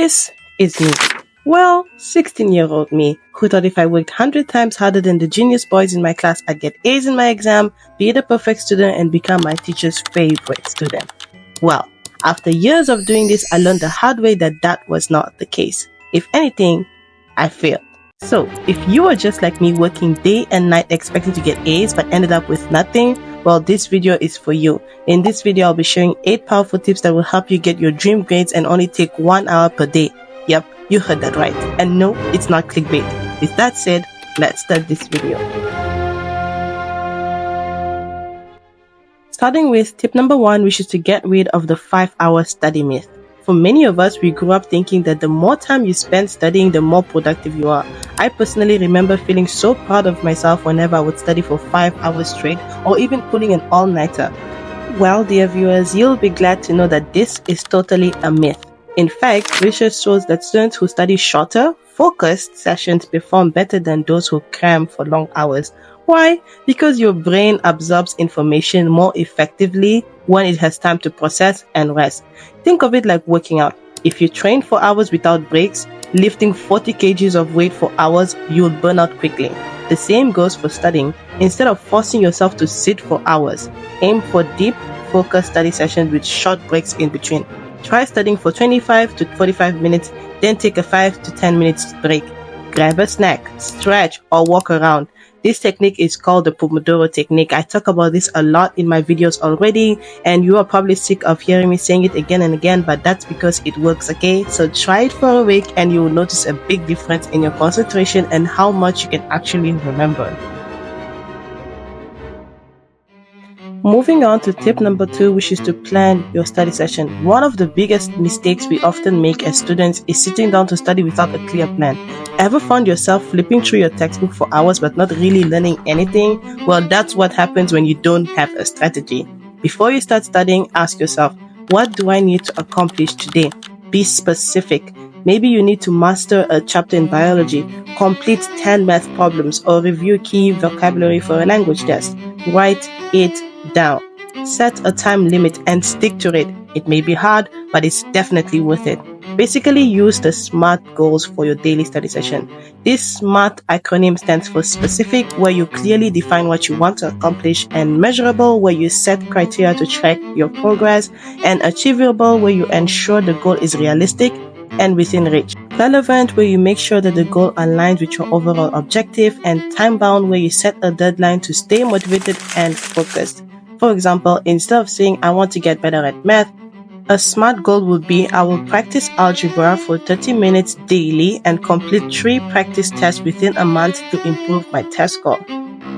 This is me. Well, 16-year-old me, who thought if I worked 100 times harder than the genius boys in my class, I'd get A's in my exam, be the perfect student, and become my teacher's favorite student. Well, after years of doing this, I learned the hard way that that was not the case. If anything, I failed. So, if you are just like me working day and night expecting to get A's but ended up with nothing, well, this video is for you. In this video, I'll be sharing 8 powerful tips that will help you get your dream grades and only take 1 hour per day. Yep, you heard that right. And no, it's not clickbait. With that said, let's start this video. Starting with tip number 1, which is to get rid of the 5-hour study myth. For many of us, we grew up thinking that the more time you spend studying, the more productive you are. I personally remember feeling so proud of myself whenever I would study for 5 hours straight or even pulling an all-nighter. Well, dear viewers, you'll be glad to know that this is totally a myth. In fact, research shows that students who study shorter, focused sessions perform better than those who cram for long hours. Why? Because your brain absorbs information more effectively when it has time to process and rest. Think of it like working out. If you train for hours without breaks, lifting 40 kgs of weight for hours, you'll burn out quickly. The same goes for studying. Instead of forcing yourself to sit for hours, aim for deep, focused study sessions with short breaks in between. Try studying for 25 to 45 minutes, then take a 5 to 10 minutes break. Grab a snack, stretch, or walk around. This technique is called the Pomodoro technique. I talk about this a lot in my videos already, and you are probably sick of hearing me saying it again and again, but that's because it works, okay? So try it for a week and you will notice a big difference in your concentration and how much you can actually remember. Moving on to tip number 2, which is to plan your study session. One of the biggest mistakes we often make as students is sitting down to study without a clear plan. Ever found yourself flipping through your textbook for hours but not really learning anything? Well, that's what happens when you don't have a strategy. Before you start studying, ask yourself, what do I need to accomplish today? Be specific. Maybe you need to master a chapter in biology, complete 10 math problems, or review key vocabulary for a language test. Write it down. Set a time limit and stick to it. It may be hard, but it's definitely worth it. Basically, use the SMART goals for your daily study session. This SMART acronym stands for specific, where you clearly define what you want to accomplish, and measurable, where you set criteria to track your progress, and achievable, where you ensure the goal is realistic and within reach. Relevant, where you make sure that the goal aligns with your overall objective, and time-bound, where you set a deadline to stay motivated and focused. For example, instead of saying, I want to get better at math, a SMART goal would be, I will practice algebra for 30 minutes daily and complete 3 practice tests within a month to improve my test score.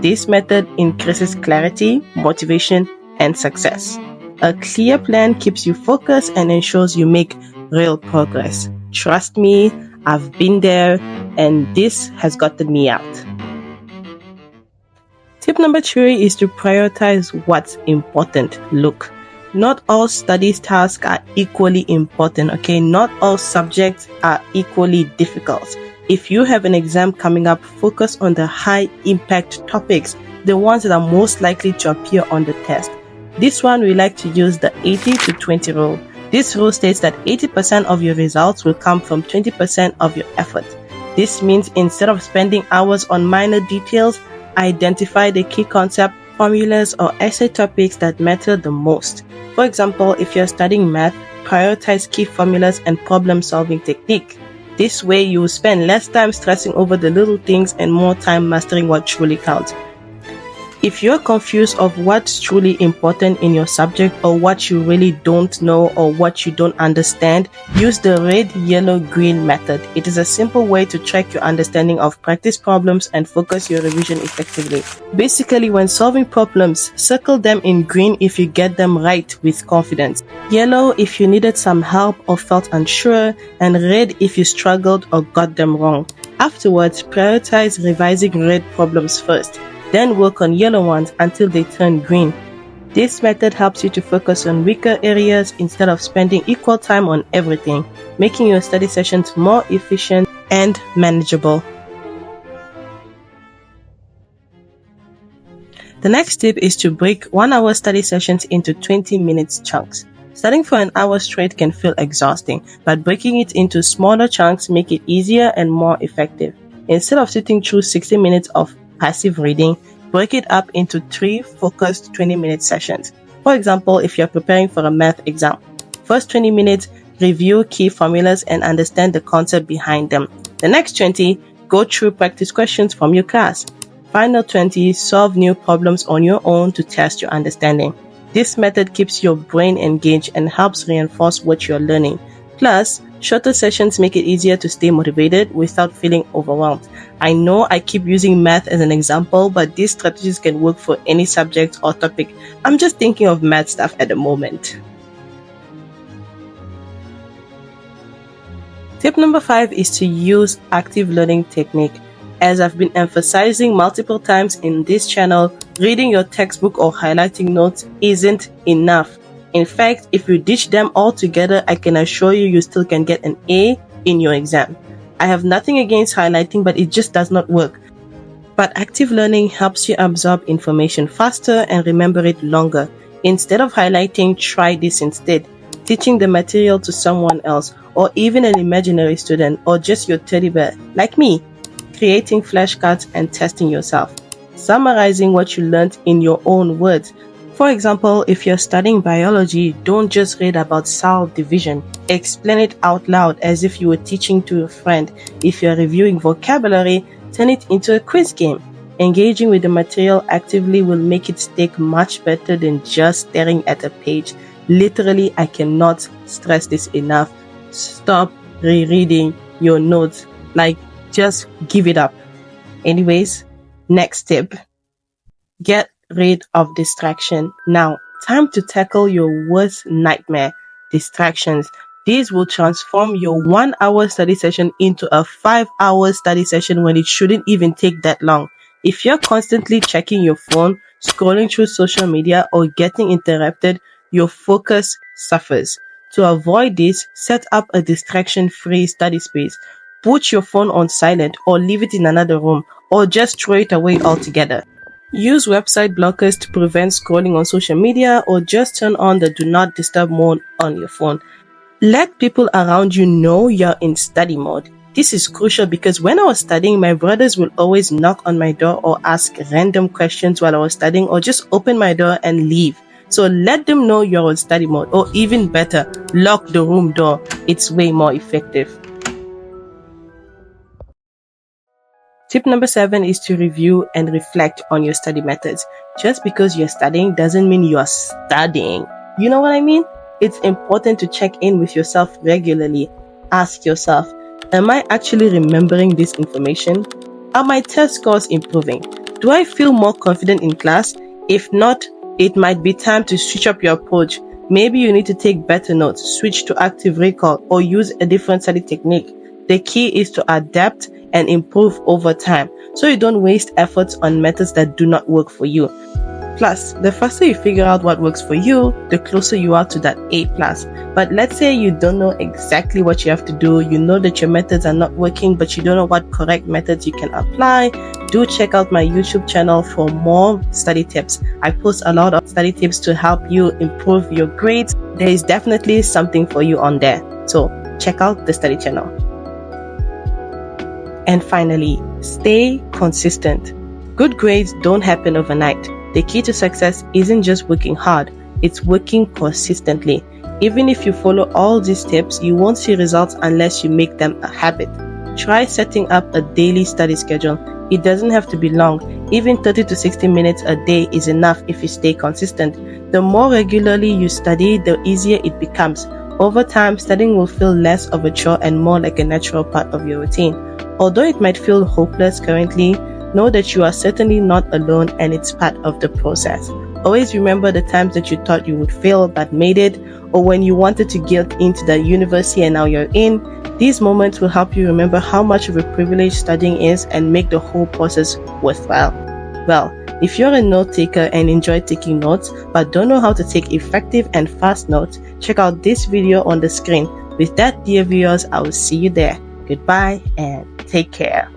This method increases clarity, motivation, and success. A clear plan keeps you focused and ensures you make real progress. Trust me, I've been there, and this has gotten me out. Tip number 3 is to prioritize what's important. Look, not all study tasks are equally important, okay? Not all subjects are equally difficult. If you have an exam coming up, focus on the high impact topics, the ones that are most likely to appear on the test. This one, we like to use the 80 to 20 rule. This rule states that 80% of your results will come from 20% of your effort. This means instead of spending hours on minor details, identify the key concept, formulas, or essay topics that matter the most. For example, if you're studying math, prioritize key formulas and problem-solving technique. This way, you will spend less time stressing over the little things and more time mastering what truly counts. If you're confused of what's truly important in your subject, or what you really don't know, or what you don't understand, use the red, yellow, green method. It is a simple way to track your understanding of practice problems and focus your revision effectively. Basically, when solving problems, circle them in green if you get them right with confidence, yellow if you needed some help or felt unsure, and red if you struggled or got them wrong. Afterwards, prioritize revising red problems first. Then work on yellow ones until they turn green. This method helps you to focus on weaker areas instead of spending equal time on everything, making your study sessions more efficient and manageable. The next tip is to break 1-hour study sessions into 20 minutes chunks. Studying for an hour straight can feel exhausting, but breaking it into smaller chunks make it easier and more effective. Instead of sitting through 60 minutes of passive reading, break it up into 3 focused 20-minute sessions. For example, if you're preparing for a math exam, first 20 minutes, review key formulas and understand the concept behind them. The next 20, go through practice questions from your class. Final 20, solve new problems on your own to test your understanding. This method keeps your brain engaged and helps reinforce what you're learning. Plus, shorter sessions make it easier to stay motivated without feeling overwhelmed. I know I keep using math as an example, but these strategies can work for any subject or topic. I'm just thinking of math stuff at the moment. Tip number 5 is to use active learning technique. As I've been emphasizing multiple times in this channel, reading your textbook or highlighting notes isn't enough. In fact, if you ditch them all together, I can assure you still can get an A in your exam. I have nothing against highlighting, but it just does not work. But active learning helps you absorb information faster and remember it longer. Instead of highlighting, try this instead. Teaching the material to someone else, or even an imaginary student, or just your teddy bear, like me. Creating flashcards and testing yourself. Summarizing what you learned in your own words. For example, if you're studying biology, don't just read about cell division. Explain it out loud as if you were teaching to a friend. If you're reviewing vocabulary, turn it into a quiz game. Engaging with the material actively will make it stick much better than just staring at a page. Literally, I cannot stress this enough. Stop rereading your notes. Just give it up. Anyways, next tip. Get rid of distraction. Now, time to tackle your worst nightmare, distractions. These will transform your 1-hour study session into a 5-hour study session when it shouldn't even take that long. If you're constantly checking your phone, scrolling through social media, or getting interrupted, your focus suffers. To avoid this, set up a distraction-free study space. Put your phone on silent or leave it in another room, or just throw it away altogether. Use website blockers to prevent scrolling on social media, or just turn on the do not disturb mode on your phone. Let people around you know you're in study mode. This is crucial because when I was studying, my brothers will always knock on my door or ask random questions while I was studying, or just open my door and leave. So let them know you're on study mode, or even better, lock the room door. It's way more effective. Tip number 7 is to review and reflect on your study methods. Just because you're studying doesn't mean you're studying. You know what I mean? It's important to check in with yourself regularly. Ask yourself, am I actually remembering this information? Are my test scores improving? Do I feel more confident in class? If not, it might be time to switch up your approach. Maybe you need to take better notes, switch to active recall, or use a different study technique. The key is to adapt and improve over time, so you don't waste efforts on methods that do not work for you. Plus, the faster you figure out what works for you, the closer you are to that A+. But let's say you don't know exactly what you have to do. You know that your methods are not working, but you don't know what correct methods you can apply. Do check out my YouTube channel for more study tips. I post a lot of study tips to help you improve your grades. There is definitely something for you on there. So check out the study channel. And finally, stay consistent. Good grades don't happen overnight. The key to success isn't just working hard, it's working consistently. Even if you follow all these tips, you won't see results unless you make them a habit. Try setting up a daily study schedule. It doesn't have to be long. Even 30 to 60 minutes a day is enough if you stay consistent. The more regularly you study, the easier it becomes. Over time, studying will feel less of a chore and more like a natural part of your routine. Although it might feel hopeless currently, know that you are certainly not alone and it's part of the process. Always remember the times that you thought you would fail but made it, or when you wanted to get into the university and now you're in. These moments will help you remember how much of a privilege studying is and make the whole process worthwhile. Well, if you're a note taker and enjoy taking notes but don't know how to take effective and fast notes, check out this video on the screen. With that, dear viewers, I will see you there. Goodbye and take care.